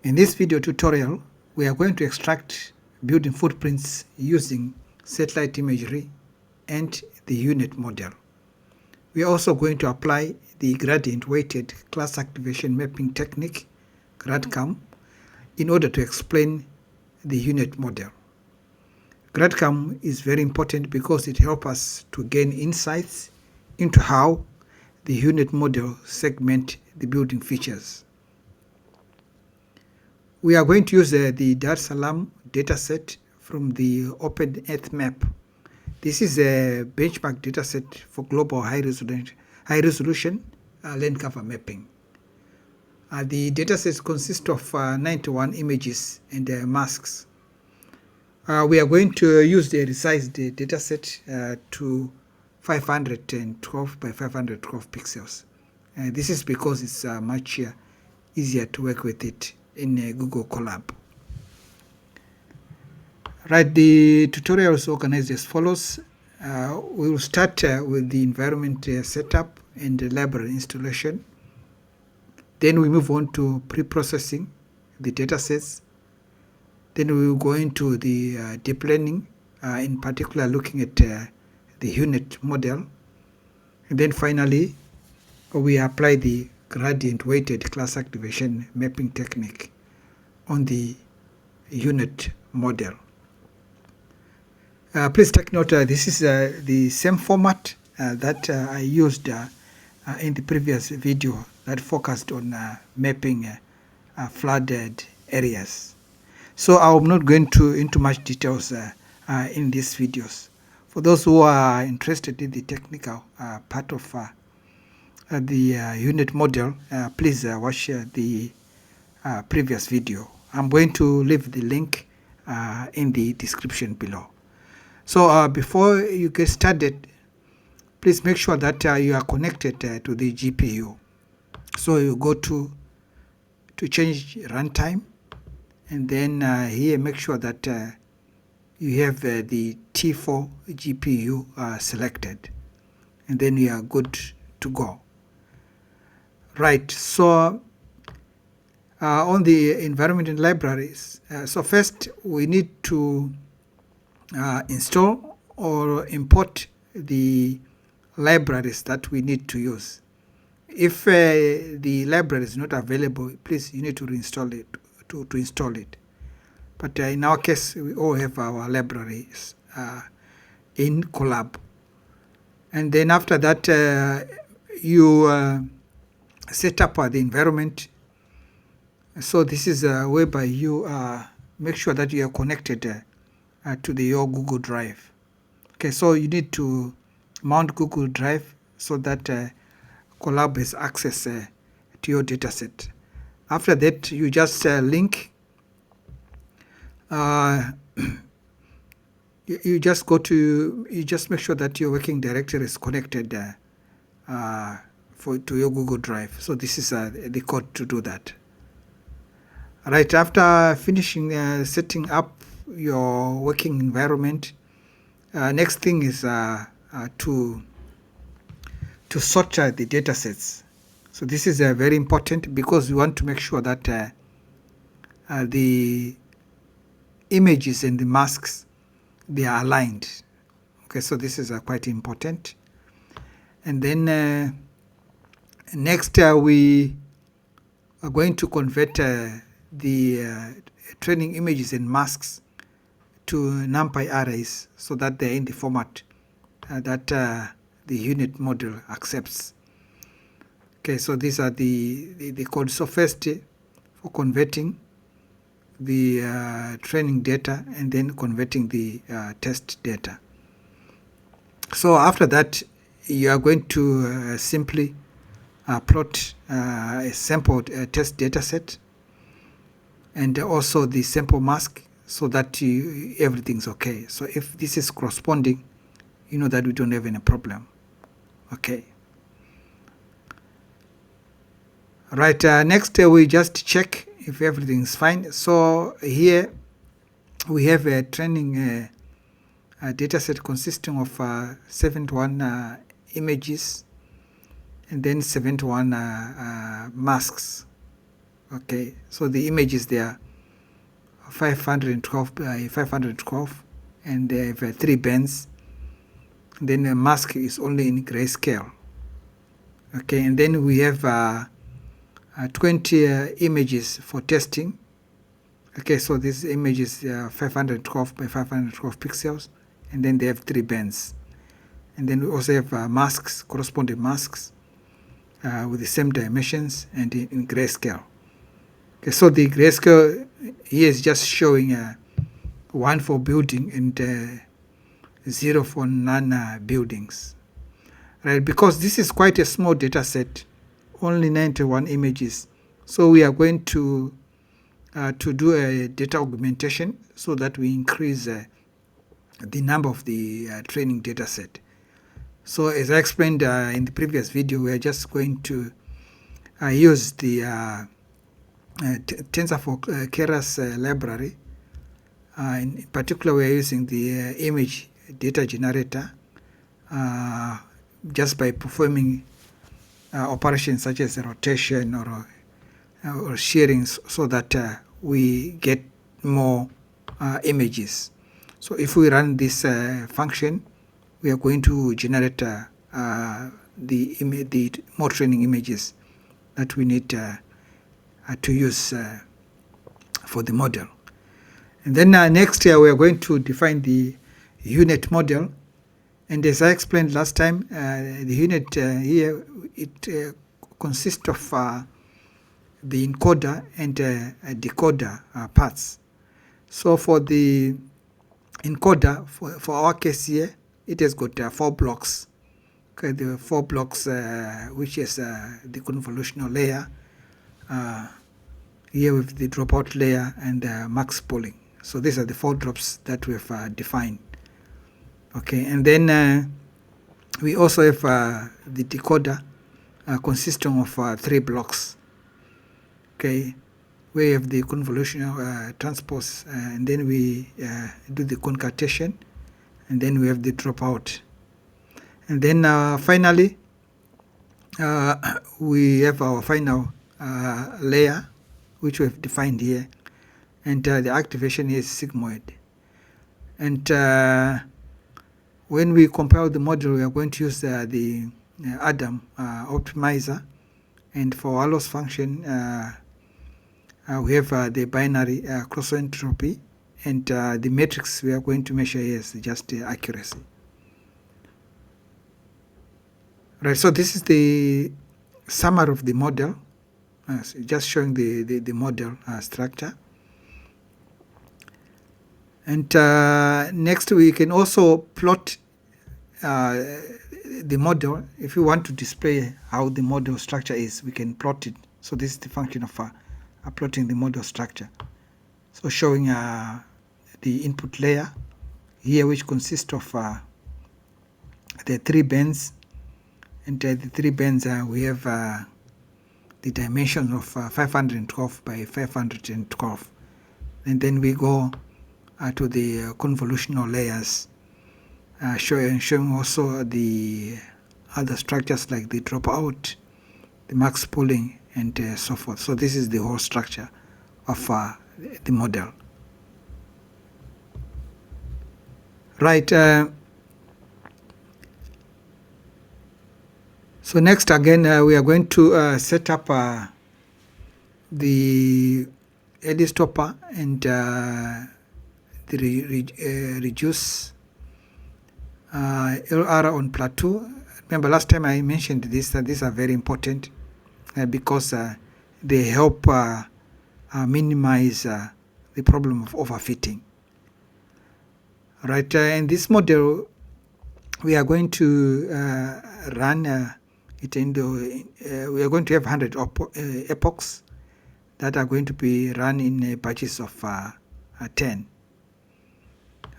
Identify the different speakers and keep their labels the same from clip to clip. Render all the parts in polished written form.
Speaker 1: In this video tutorial, we are going to extract building footprints using satellite imagery and the unit model. We are also going to apply the gradient-weighted class activation mapping technique, Grad-CAM, in order to explain the unit model. Grad-CAM is very important because it helps us to gain insights into how the unit model segment the building features. We are going to use the Salaam dataset from the OpenEarthMap. This is a benchmark dataset for global high resolution land cover mapping. The dataset consists of 91 images and masks. We are going to use the resized dataset to 512 by 512 pixels. This is because it's much easier to work with it in Google Colab. Right, the tutorial is organized as follows. We will start with the environment setup and the library installation. Then we move on to pre-processing the datasets. Then we will go into the deep learning, in particular looking at the unit model. And then finally, we apply the gradient-weighted class activation mapping technique on the unit model. Please take note, this is the same format that I used in the previous video that focused on mapping flooded areas. So I'm not going into much details in these videos. For those who are interested in the technical part of the unit model, please watch the previous video. I'm going to leave the link in the description below. So before you get started, please make sure that you are connected to the GPU. So you go to change runtime, and then here make sure that you have the T4 GPU selected, and then you are good to go. Right, so on the environment and libraries, so first we need to install or import the libraries that we need to use. If the library is not available, please you need to reinstall it to install it. But in our case, we all have our libraries in Colab. And then after that, you set up the environment. So this is whereby you make sure that you are connected to your Google Drive. Okay, so you need to mount Google Drive so that Colab has access to your dataset. After that, you just link. You just go to. You just make sure that your working directory is connected to your Google Drive. So this is the code to do that. Right after finishing setting up your working environment, next thing is to sort the data sets. So this is very important because we want to make sure that the images and the masks, they are aligned. Okay, so this is quite important. And then next we are going to convert the training images and masks to NumPy arrays so that they're in the format that the unit model accepts. Okay, so these are the code. So first, for converting the training data and then converting the test data. So after that, you are going to simply plot a sample test data set and also the sample mask so that everything's okay. So if this is corresponding, you know that we don't have any problem. Okay. Right, next we just check if everything's fine. So here we have a training dataset consisting of 71 images and then 71 masks. Okay, so the images there 512 by 512, and they have 3 bands. And then the mask is only in grayscale. Okay, and then we have 20 images for testing. Okay, so this image is 512 by 512 pixels, and then they have 3 bands. And then we also have masks, corresponding masks, with the same dimensions and in grayscale. Okay, so the grayscale here is just showing 1 for building and 0 for non-buildings. Right, because this is quite a small data set, only 91 images. So we are going to do a data augmentation so that we increase the number of the training data set. So as I explained in the previous video, we are just going to use the TensorFlow Keras library. In particular, we are using the image data generator just by performing operations such as rotation or shearing, so that we get more images. So if we run this function, we are going to generate the more training images that we need to use for the model. And then next year we are going to define the unit model. And as I explained last time, the unit here, it consists of the encoder and decoder parts. So for the encoder, for our case here, it has got 4 blocks. Okay, the 4 blocks, which is the convolutional layer, here with the dropout layer and max pooling. So these are the 4 drops that we have defined. Okay, and then we also have the decoder consisting of 3 blocks. Okay, we have the convolutional transpose, and then we do the concatenation, and then we have the dropout. And then finally, we have our final layer, which we have defined here, and the activation is sigmoid. And when we compile the model, we are going to use the Adam optimizer, and for our loss function, we have the binary cross entropy, and the matrix we are going to measure here is just accuracy. Right, so this is the summary of the model, so just showing the model structure. And next we can also plot the model. If you want to display how the model structure is, we can plot it. So this is the function of plotting the model structure. So showing the input layer here, which consists of the 3 bands, and the 3 bands we have the dimensions of 512 by 512, and then we go to the convolutional layers, showing also the other structures like the dropout, the max pooling, and so forth. So this is the whole structure of the model. Right. So next, again, we are going to set up the eddy stopper and the reduce LR on plateau. Remember last time I mentioned this, that these are very important because they help minimize the problem of overfitting. Right, in this model, we are going to run it into, we are going to have 100 epochs that are going to be run in batches of 10.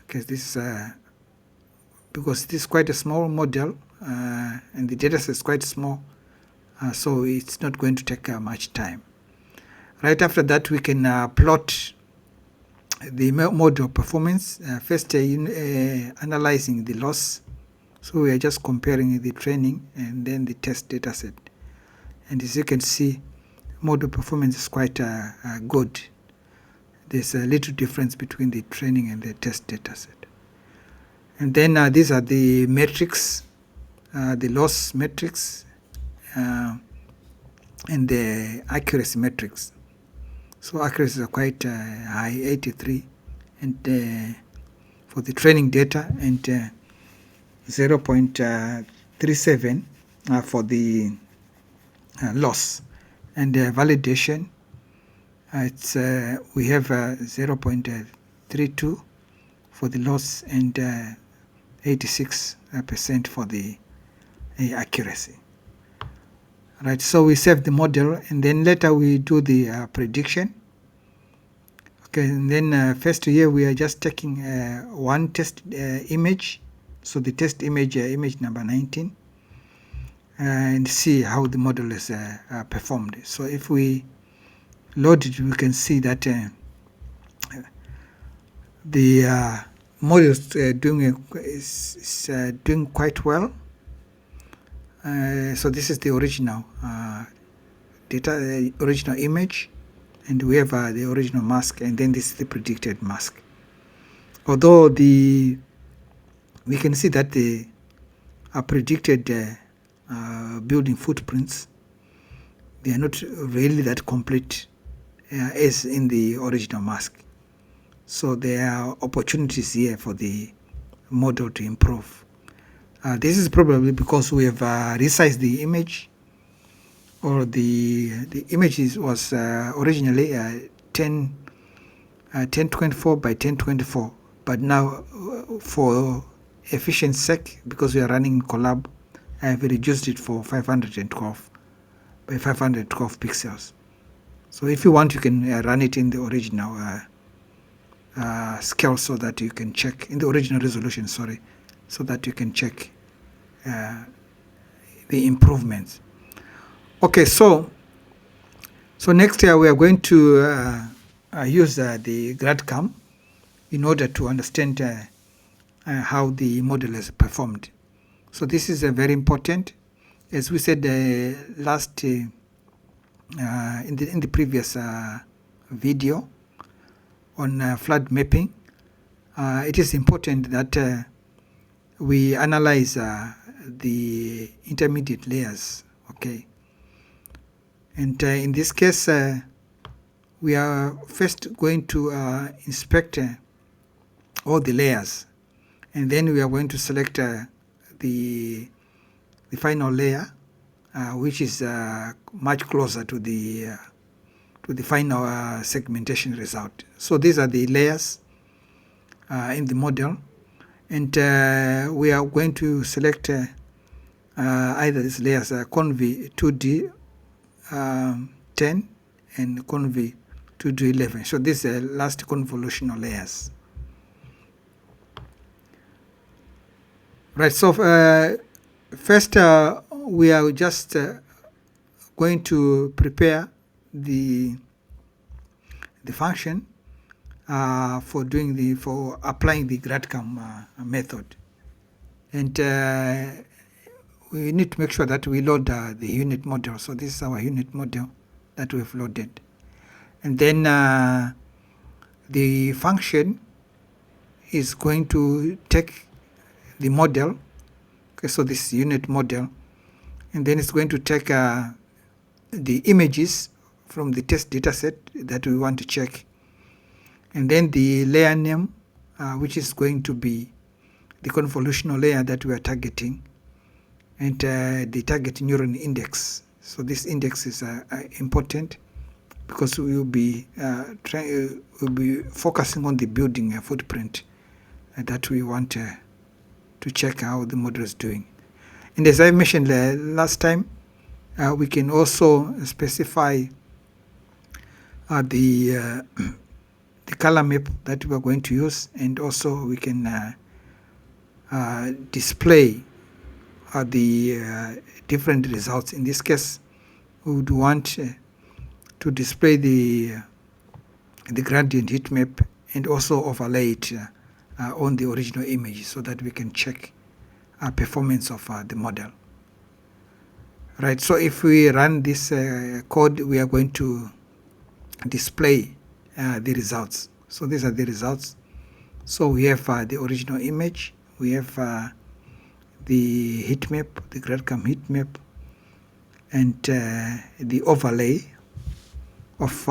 Speaker 1: Okay, this because this is quite a small model and the data set is quite small, so it's not going to take much time. Right after that, we can plot the model performance. First, analyzing the loss. So we are just comparing the training and then the test data set. And as you can see, model performance is quite good. There's a little difference between the training and the test data set. And then these are the metrics, the loss metrics, and the accuracy metrics. So accuracy is quite high, 83, and for the training data, and 0.37 for the loss. And validation, it's we have 0.32 for the loss and 86% for the accuracy. Right, so we save the model, and then later we do the prediction. Okay, and then first here we are just taking one test image, so the test image, image number 19, and see how the model is performed. So if we load it, we can see that the model is doing quite well. So this is the original data, original image, and we have the original mask, and then this is the predicted mask. Although we can see that the predicted building footprints, they are not really that complete as in the original mask. So there are opportunities here for the model to improve. This is probably because we have resized the image, or the image was originally 1024 by 1024, but now for efficiency sake, because we are running Colab, I have reduced it for 512 by 512 pixels. So if you want, you can run it in the original scale, so that you can check in the original resolution, sorry, so that you can check the improvements. Okay, so next year we are going to use the Grad-CAM in order to understand how the model is performed. So this is very important. As we said last in the previous video on flood mapping, it is important that we analyze the intermediate layers. Okay, and in this case we are first going to inspect all the layers, and then we are going to select the final layer, which is much closer to the final segmentation result. So these are the layers in the model, and we are going to select either these layers, Conv 2D 10 and Conv 2D 11. So these are last convolutional layers. Right, so first we are just going to prepare the function for applying the Grad-CAM method, and we need to make sure that we load the unit model. So this is our unit model that we've loaded, and then the function is going to take the model. Okay, so this unit model, and then it's going to take the images from the test dataset that we want to check, and then the layer name, which is going to be the convolutional layer that we are targeting, and the target neuron index. So this index is important because we will be focusing on the building footprint that we want to check how the model is doing. And as I mentioned last time, we can also specify the color map that we are going to use, and also we can display the different results. In this case, we would want to display the gradient heat map and also overlay it on the original image, so that we can check performance of the model. Right, so if we run this code, we are going to display the results. So these are the results. So we have the original image, we have the heat map, the Grad-CAM heat map, and the overlay of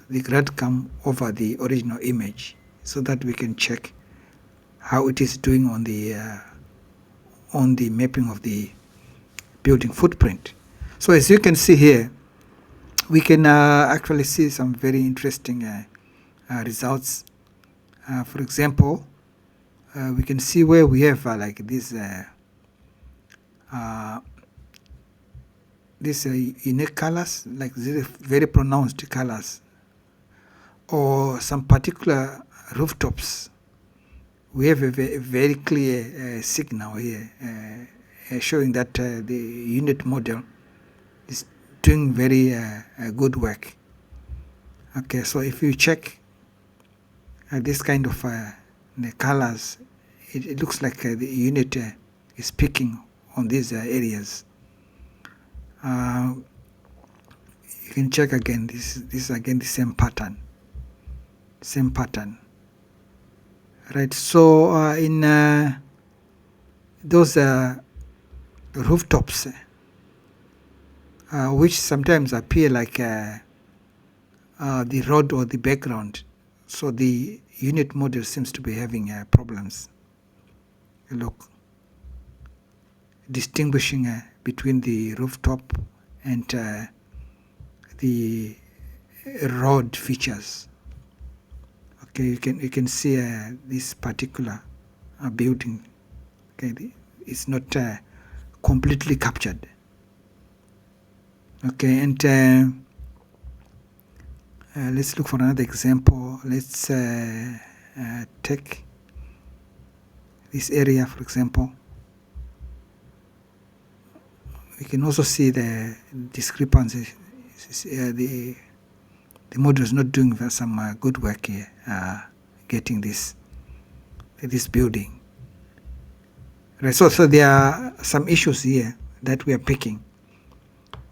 Speaker 1: the Grad-CAM over the original image, so that we can check how it is doing on the mapping of the building footprint. So as you can see here, we can actually see some very interesting results. For example, we can see where we have like these unique colors, like very pronounced colors, or some particular rooftops. We have a very clear signal here showing that the unit model is doing very good work. Okay, so if you check this kind of the colors, it looks like the unit is picking on these areas. You can check again. This is again the same pattern. Right. So in those rooftops, which sometimes appear like the road or the background, so the unit model seems to be having problems. Look, distinguishing between the rooftop and the road features. Okay, you can see this particular building. Okay, it's not completely captured. Okay, and let's look for another example. Let's take this area, for example. We can also see the discrepancy. The model is not doing some good work here, getting this building. Right. So there are some issues here that we are picking.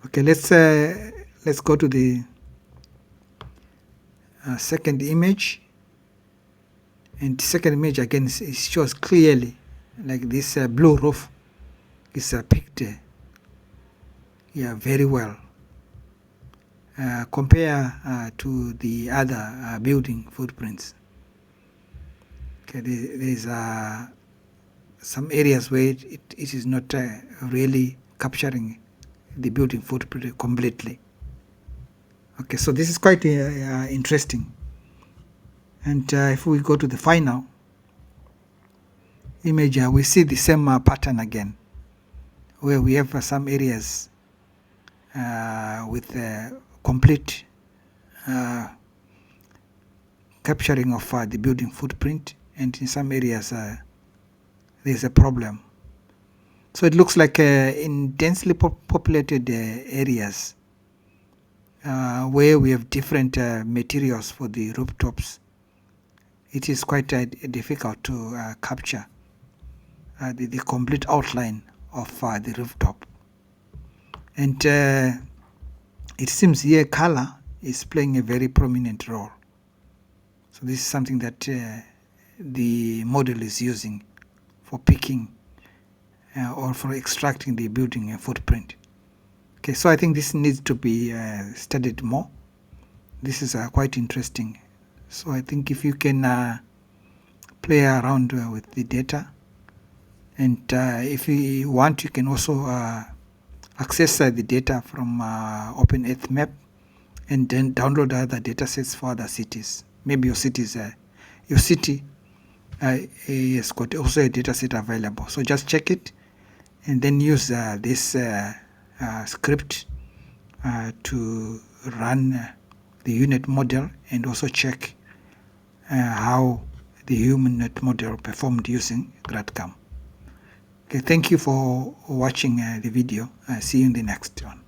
Speaker 1: Okay, let's go to the second image. And the second image again, it shows clearly like this blue roof is picked very well. Compare to the other building footprints. Okay, there's some areas where it is not really capturing the building footprint completely. Okay, so this is quite interesting. And if we go to the final image, we see the same pattern again, where we have some areas with complete capturing of the building footprint, and in some areas there's a problem. So it looks like in densely populated areas where we have different materials for the rooftops, it is quite difficult to capture the complete outline of the rooftop. And it seems here color is playing a very prominent role. So this is something that the model is using for picking or for extracting the building footprint. Okay, so I think this needs to be studied more. This is quite interesting. So I think if you can play around with the data, and if you want, you can also access the data from OpenEarthMap, and then download other data sets for other cities. Maybe your city has got also a data set available. So just check it, and then use this script to run the unit model, and also check how the unit model performed using Grad-CAM. Okay, thank you for watching the video. See you in the next one.